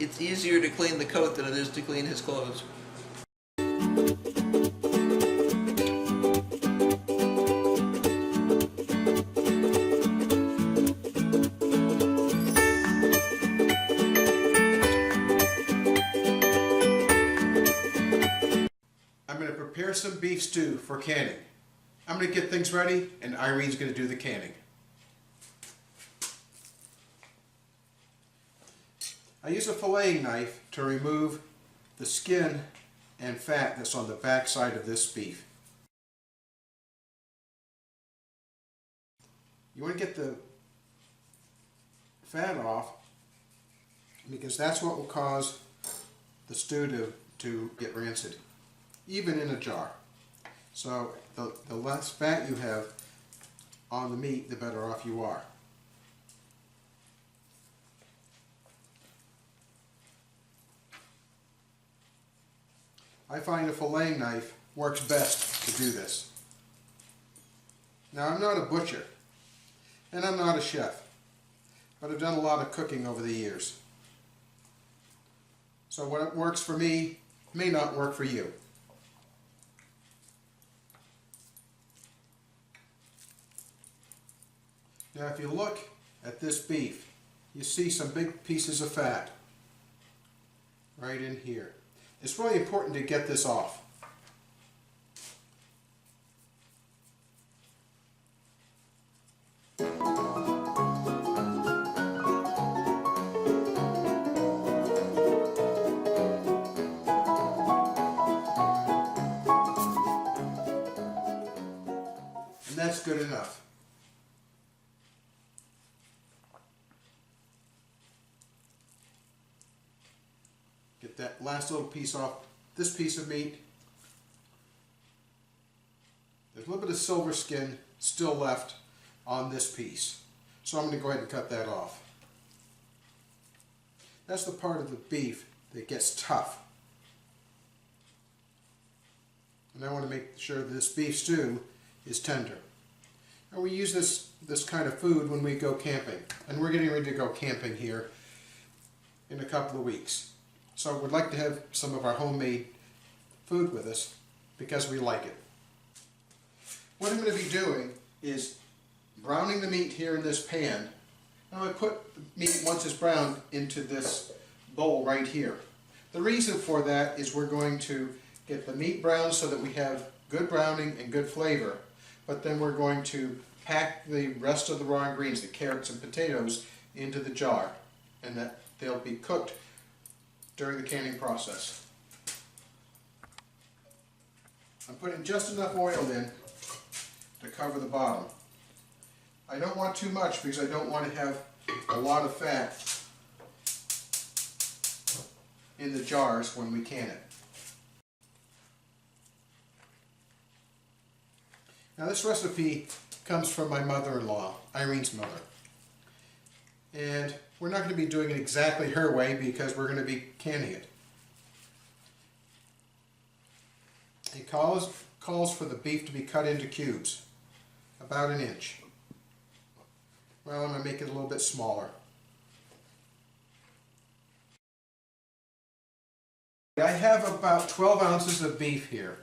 it's easier to clean the coat than it is to clean his clothes. I'm going to prepare some beef stew for canning. I'm going to get things ready, and Irene's going to do the canning. I use a filleting knife to remove the skin and fat that's on the back side of this beef. You want to get the fat off because that's what will cause the stew to get rancid, even in a jar. So the less fat you have on the meat, the better off you are. I find a filleting knife works best to do this. Now, I'm not a butcher, and I'm not a chef, but I've done a lot of cooking over the years. So what works for me may not work for you. Now, if you look at this beef, you see some big pieces of fat right in here. It's really important to get this off. And that's good enough. Get that last little piece off this piece of meat. There's a little bit of silver skin still left on this piece, so I'm going to go ahead and cut that off. That's the part of the beef that gets tough. And I want to make sure that this beef stew is tender. And we use this kind of food when we go camping, and we're getting ready to go camping here in a couple of weeks. So we'd like to have some of our homemade food with us because we like it. What I'm going to be doing is browning the meat here in this pan. Now I put the meat, once it's browned, into this bowl right here. The reason for that is we're going to get the meat browned so that we have good browning and good flavor, but then we're going to pack the rest of the raw ingredients, the carrots and potatoes, into the jar, and that they'll be cooked during the canning process. I'm putting just enough oil in to cover the bottom. I don't want too much because I don't want to have a lot of fat in the jars when we can it. Now this recipe comes from my mother-in-law, Irene's mother. And we're not going to be doing it exactly her way because we're going to be canning it. It calls for the beef to be cut into cubes, about 1 inch. Well, I'm going to make it a little bit smaller. I have about 12 ounces of beef here.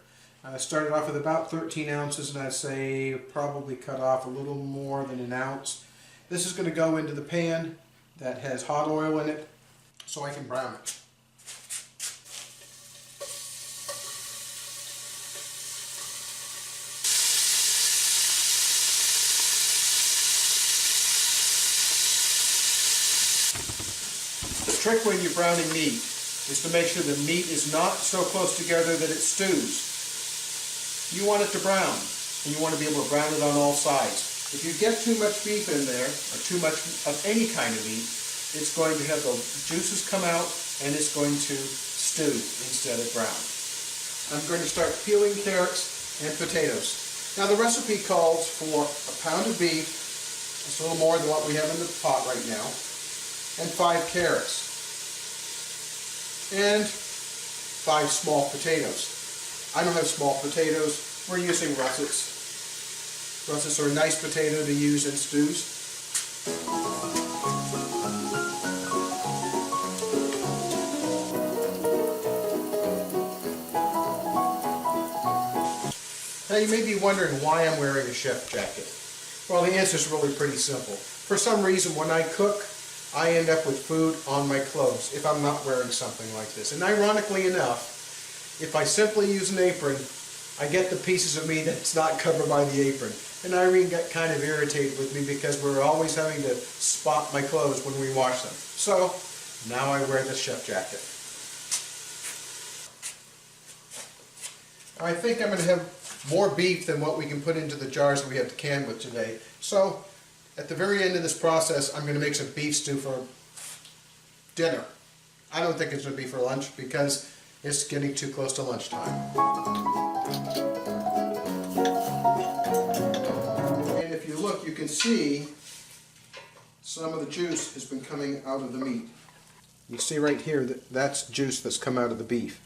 I started off with about 13 ounces, and I'd say probably cut off a little more than 1 ounce. This is going to go into the pan that has hot oil in it so I can brown it. The trick when you're browning meat is to make sure the meat is not so close together that it stews. You want it to brown, and you want to be able to brown it on all sides. If you get too much beef in there, or too much of any kind of meat, it's going to have the juices come out and it's going to stew instead of brown. I'm going to start peeling carrots and potatoes. Now the recipe calls for 1 pound of beef, just a little more than what we have in the pot right now, and 5 carrots, and 5 small potatoes. I don't have small potatoes, we're using russets. Russets are a nice potato to use in stews. Now you may be wondering why I'm wearing a chef jacket. Well, the answer is really pretty simple. For some reason, when I cook, I end up with food on my clothes if I'm not wearing something like this. And ironically enough, if I simply use an apron, I get the pieces of meat that's not covered by the apron. And Irene got kind of irritated with me because we're always having to spot my clothes when we wash them. So now I wear the chef jacket. I think I'm going to have more beef than what we can put into the jars that we have to can with today. So at the very end of this process, I'm going to make some beef stew for dinner. I don't think it's going to be for lunch because it's getting too close to lunchtime. And if you look, you can see some of the juice has been coming out of the meat. You see right here that that's juice that's come out of the beef.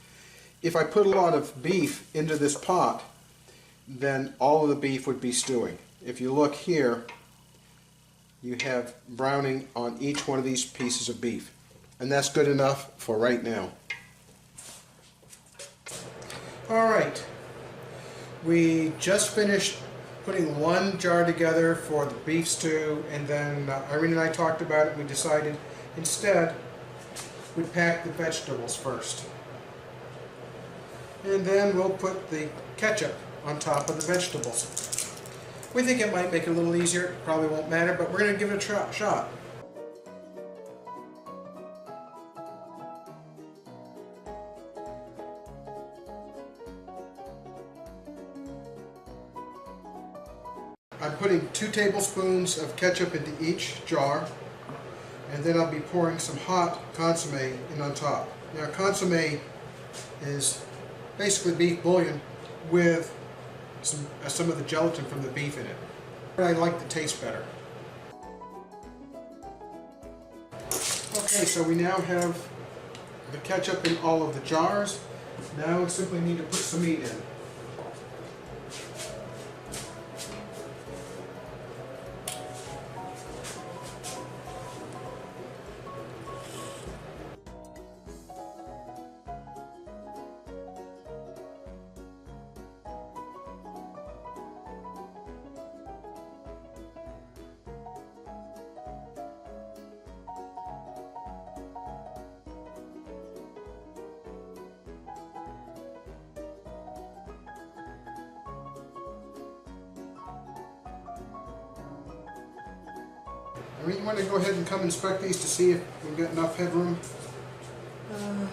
If I put a lot of beef into this pot, then all of the beef would be stewing. If you look here, you have browning on each one of these pieces of beef. And that's good enough for right now. Alright, we just finished putting one jar together for the beef stew, and then Irene and I talked about it. We decided instead we'd pack the vegetables first. And then we'll put the ketchup on top of the vegetables. We think it might make it a little easier. It probably won't matter, but we're going to give it a shot. I'm putting 2 tablespoons of ketchup into each jar, and then I'll be pouring some hot consome in on top. Now, consome is basically beef bouillon with some of the gelatin from the beef in it. I like the taste better. Okay, so we now have the ketchup in all of the jars. Now we simply need to put some meat in. I mean, you want to go ahead and come inspect these to see if we've got enough headroom? We'll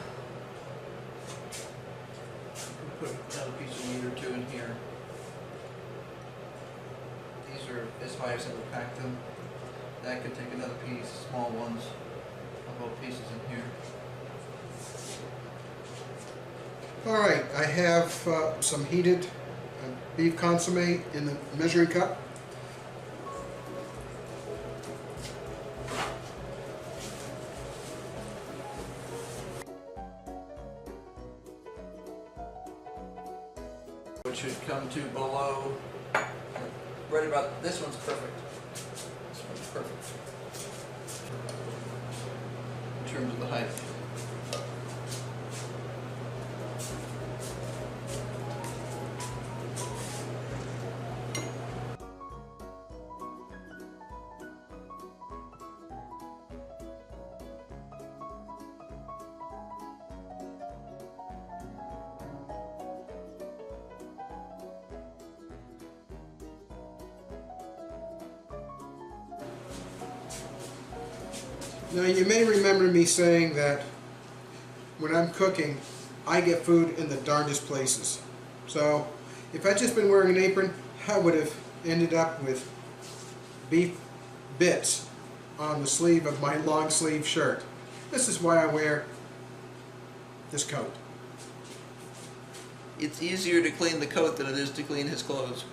put another piece of meat or two in here. These are as high as I would pack them. That could take another piece, small ones. I'll put pieces in here. Alright, I have some heated beef consomme in the measuring cup. It should come to below, right about, this one's perfect. This one's perfect. In terms of the height. Now you may remember me saying that when I'm cooking, I get food in the darndest places. So if I'd just been wearing an apron, I would have ended up with beef bits on the sleeve of my long sleeve shirt. This is why I wear this coat. It's easier to clean the coat than it is to clean his clothes.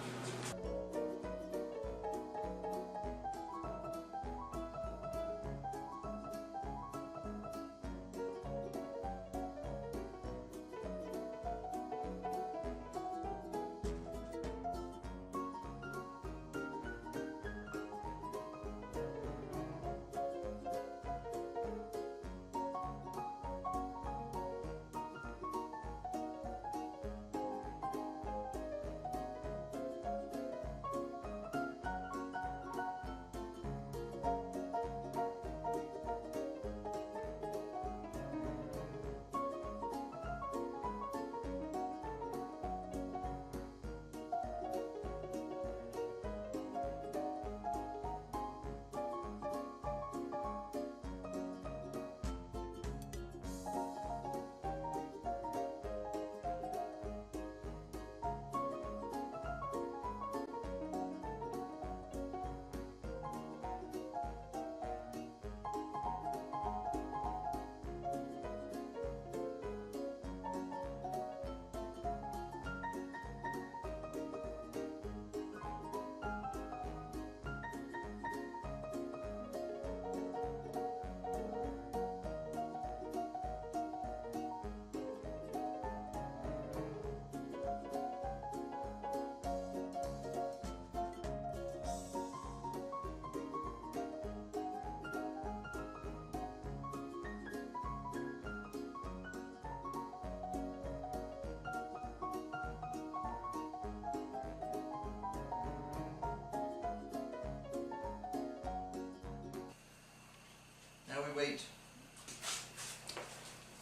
wait.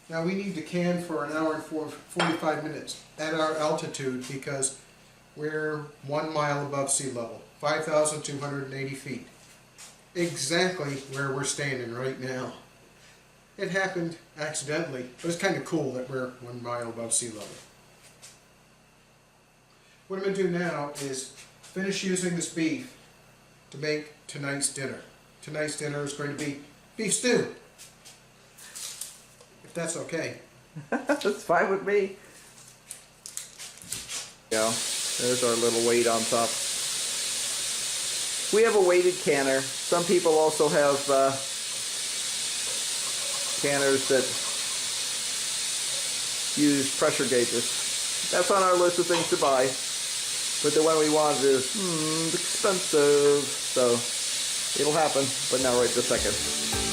Now we need to can for an hour and 45 minutes at our altitude because we're 1 mile above sea level, 5,280 feet. Exactly where we're standing right now. It happened accidentally, but it's kind of cool that we're 1 mile above sea level. What I'm going to do now is finish using this beef to make tonight's dinner. Tonight's dinner is going to be beef stew. If that's okay. That's fine with me. Yeah, there's our little weight on top. We have a weighted canner. Some people also have canners that use pressure gauges. That's on our list of things to buy. But the one we want is expensive. So it'll happen, but not right this second.